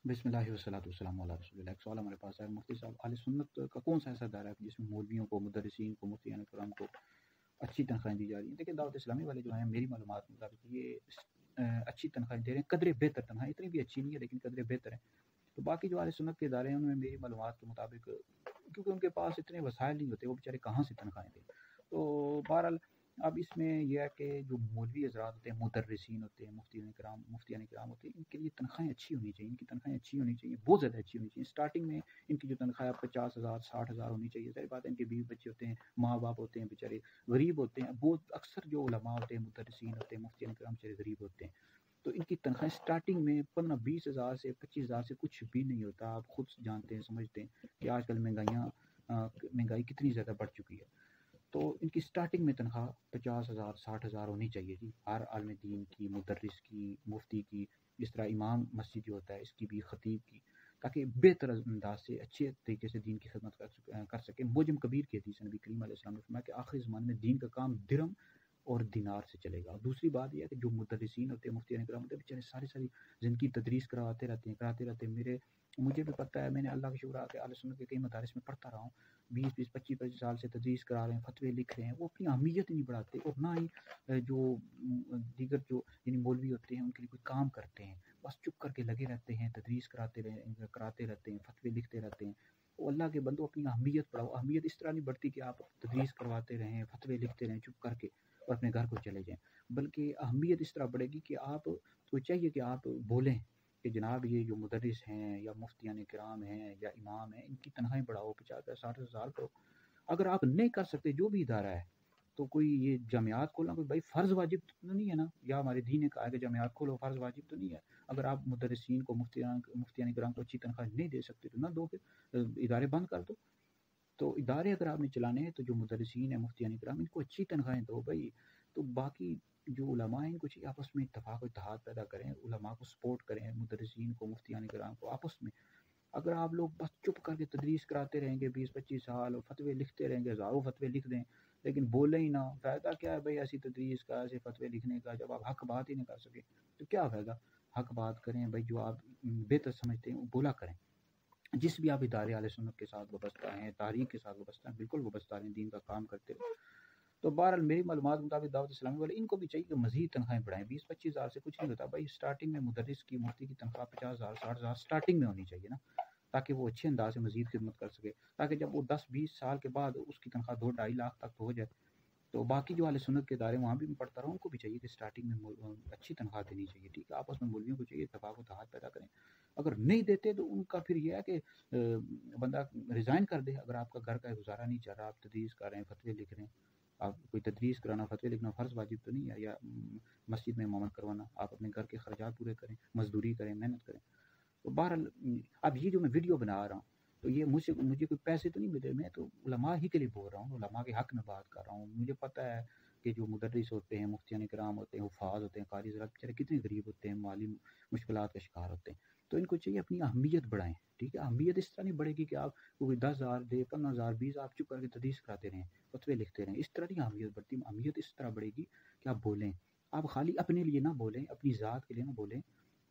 बिस्मिल्लाहि वस्सलातु वस्सलामु अला रसूलिल्लाह। एक सवाल हमारे पास है, मुफ्ती साहब, अहले सुन्नत का कौन सा ऐसा दायरा है जिसमें मौलवियों को, मुदर्रिसीन को, मुफ्तियान किराम को अच्छी तनख्वाहें दी जा रही हैं? देखिए, दावत इस्लामी वाले जो हैं, मेरी मालूमात के मुताबिक ये अच्छी तनख्वाहें दे रहे हैं, कदरे बेहतर तनख्वाहें, इतनी भी अच्छी नहीं है लेकिन कदरे बेहतर है। तो बाकी जो अहले सुन्नत के इदारे हैं उनमें मेरी मालूमात के मुताबिक, क्योंकि उनके पास इतने वसाइल नहीं होते, वो बेचारे कहाँ से तनख्वाहें दें। तो बहरहाल अब इसमें यह है कि जो मौलवी हज़रात होते हैं, मुदर्रिसीन होते हैं, मुफ्तियान किराम होते हैं, इनके लिए तनख्वाहें अच्छी होनी चाहिए, इनकी तनख्वाहें अच्छी होनी चाहिए, बहुत ज़्यादा अच्छी होनी चाहिए। स्टार्टिंग में इनकी जो तनख्वाह 50,000 60,000 होनी चाहिए। सारी बात है, इनके बीवी बच्चे होते हैं, माँ बाप होते हैं, बेचारे गरीब होते हैं। बहुत अक्सर जो उलमा होते हैं, मुदर्रिसीन होते हैं, मुफ्तियान किराम बेचारे गरीब होते हैं। तो इनकी तनख्वाह स्टार्टिंग में 15-20 हज़ार से 25 हज़ार से कुछ भी नहीं होता। आप खुद जानते हैं, समझते हैं कि आजकल महंगाई कितनी ज़्यादा बढ़ चुकी है। तो इनकी स्टार्टिंग में तनख्वाह 50,000 60,000 होनी चाहिए जी, हर आलिम दीन की, मुदर्रिस की, मुफ्ती की, इस तरह इमाम मस्जिद जो होता है इसकी भी, खतीब की, ताकि बेहतर अंदाज से अच्छे तरीके से दीन की खिदमत कर सके। मोजम कबीर की हदीस नबी करीम अलैहि सल्लम ने फरमाया कि आखिरी ज़माने में दीन का काम दिरहम और दिनार से चलेगा। दूसरी बात यह है कि जो मुदर्रिसीन होते हैं, मुफ्तियान किराम होते हैं, बेचारे सारी ज़िंदगी तदरीस कराते रहते हैं। मुझे भी पता है, मैंने अल्लाह का शुक्र है कि अहले सुन्नत के कई मदारिस में पढ़ता रहा हूँ। 20-20 25-25 साल से तदरीस करा रहे हैं, फतवे लिख रहे हैं। वो अपनी अहमियत ही नहीं बढ़ाते, और ना ही जो दीगर जो यानी मौलवी होते हैं उनके लिए कोई काम करते हैं। बस चुप करके लगे रहते हैं, तदरीस कराते रहते हैं, फतवे लिखते रहते हैं। वो अल्लाह के बंदो, अपनी अहमियत बढ़ाओ। अहमियत इस तरह नहीं बढ़ती कि आप तदरीस करवाते रहें, फतवे लिखते रहें चुप करके और अपने घर को चले जाएँ। बल्कि अहमियत इस तरह बढ़ेगी कि आप तो चाहिए कि आप बोलें कि जनाब ये जो मुदर्रिस हैं या मुफ्तियान किराम हैं या इमाम हैं, इनकी तनख्वाहें बढ़ाओ, 50-60 हज़ार करो। अगर आप नहीं कर सकते, जो भी इदारा है, तो कोई ये जमात खोलना कोई भाई फ़र्ज़ वाजिब तो नहीं है ना, या हमारे दीन ने कहा है कि जमात खोलो, फ़र्ज़ वाजिब तो नहीं है। अगर आप मुदर्रिसीन को, मुफ्तियान किराम को अच्छी तनख्वाह नहीं दे सकते तो ना दो, फिर इदारे बंद कर दो। तो इदारे अगर आपने चलाने हैं तो जो मुदर्रिसीन है, मुफ्तियान किराम, इनको अच्छी तनख्वाहें दो भाई। तो बाकी जो उलमा हैं इनको चाहिए आपस में इत्तफ़ाक़ और इत्तेहाद पैदा करें, उलमा को सपोर्ट करें, मुदर्रिसीन को, मुफ्तियान किराम को आपस में। अगर आप लोग बस चुप करके तदरीस कराते रहेंगे 20-25 साल और फतवे लिखते रहेंगे, हज़ारों फतवे लिख दें, लेकिन बोले ही ना, फ़ायदा क्या है भाई ऐसी तदरीस का, ऐसे फतवे लिखने का, जब आप हक बात ही नहीं कर सके तो क्या फ़ायदा। हक बात करें भाई, जो आप बेहतर समझते हैं वो बोला करें। जिस भी आप इदारे अहले सुन्नत के साथ वाबस्ता हैं, तहरीक के साथ वाबस्ता हैं, बिल्कुल वाबस्ता रहें, दीन का काम करते रहें। तो बहरहाल मेरी मालूमात के मुताबिक दावत इस्लामी वाले, इनको भी चाहिए कि मज़ीद तनख्वाहें बढ़ाएँ। 20-25 हज़ार से कुछ नहीं होता भाई। स्टार्टिंग में मुदर्रिस की, मुफ्ती की तनख्वाह 50,000 60,000 स्टार्टिंग में होनी चाहिए ना, ताकि वो अच्छे अंदाज से मज़ीद खिदमत कर सके, ताकि जब वो 10-20 साल के बाद उसकी तनख्वाह 2-2.5 लाख तक तो हो जाए। तो बाकी जो अहले सुन्नत के इदारे वहाँ भी मैं पढ़ता रहा हूँ, उनको भी चाहिए कि स्टार्टिंग में अच्छी तनख्वाह देनी चाहिए, ठीक है। आपस में मौलवियों को चाहिए इत्तेफाक व इत्तेहाद पैदा करें। अगर नहीं देते तो उनका फिर ये है कि बंदा रिज़ाइन कर दे। अगर आपका घर का गुजारा नहीं चल रहा, आप तदरीस कर रहे हैं, फतवे लिख रहे हैं, आप कोई तदरीस कराना, फतवे लिखना फ़र्ज़ वाजिब तो नहीं है, या मस्जिद में इमामत करवाना। आप अपने घर के खर्चात पूरे करें, मज़दूरी करें, मेहनत करें। तो बहरहाल अब ये जो मैं वीडियो बना रहा हूँ, तो ये मुझे कोई पैसे तो नहीं मिले, मैं तो उलमा ही के लिए बोल रहा हूँ, उलमा के हक़ में बात कर रहा हूँ। मुझे पता है कि जो मुदर्रिस होते हैं, मुफ्तियान किराम होते हैं, हुफ़ाज़ होते हैं, क़ारी हज़रात बेचारे कितने गरीब होते हैं, माली मुश्किलात का शिकार होते हैं। तो इनको चाहिए अपनी अहमियत बढ़ाएँ, ठीक है। अहमियत इस तरह नहीं बढ़ेगी कि आप कोई 10,000 दे, 15,000 20, आप चुप करके तदरीस कराते रहें, फतवे लिखते रहें, इस तरह नहीं अहमियत बढ़ती। अहमियत इस तरह बढ़ेगी कि आप बोलें, आप खाली अपने लिए ना बोलें, अपनी ज़ात के लिए ना बोलें,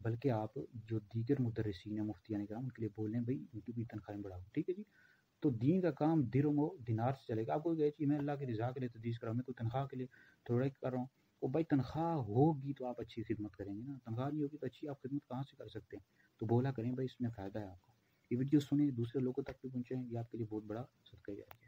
बल्कि आप जो दीगर मुदर्रिसीन हैं, मुफ्तियान किराम, उनके लिए बोलें भाई उनकी भी तनख्वाहें बढ़ाओ, ठीक है जी। तो दीन का काम दिरहम व दिनार से चलेगा। आपको कहे कि मैं अल्लाह की रज़ा के लिए तदरीस कर रहा हूँ, मैं कोई तनख्वाह के लिए थोड़ा ही कर रहा हूँ। तो भाई तनख्वाह होगी तो आप अच्छी खिदमत करेंगे ना, तनख्वाह नहीं होगी तो अच्छी आप खिदमत कहाँ से कर सकते हैं। तो बोला करें भाई, इसमें फ़ायदा है आपको। ये वीडियो सुने, दूसरे लोगों तक भी पहुँचाएँ, ये आपके लिए बहुत बड़ा सदका जारिया है।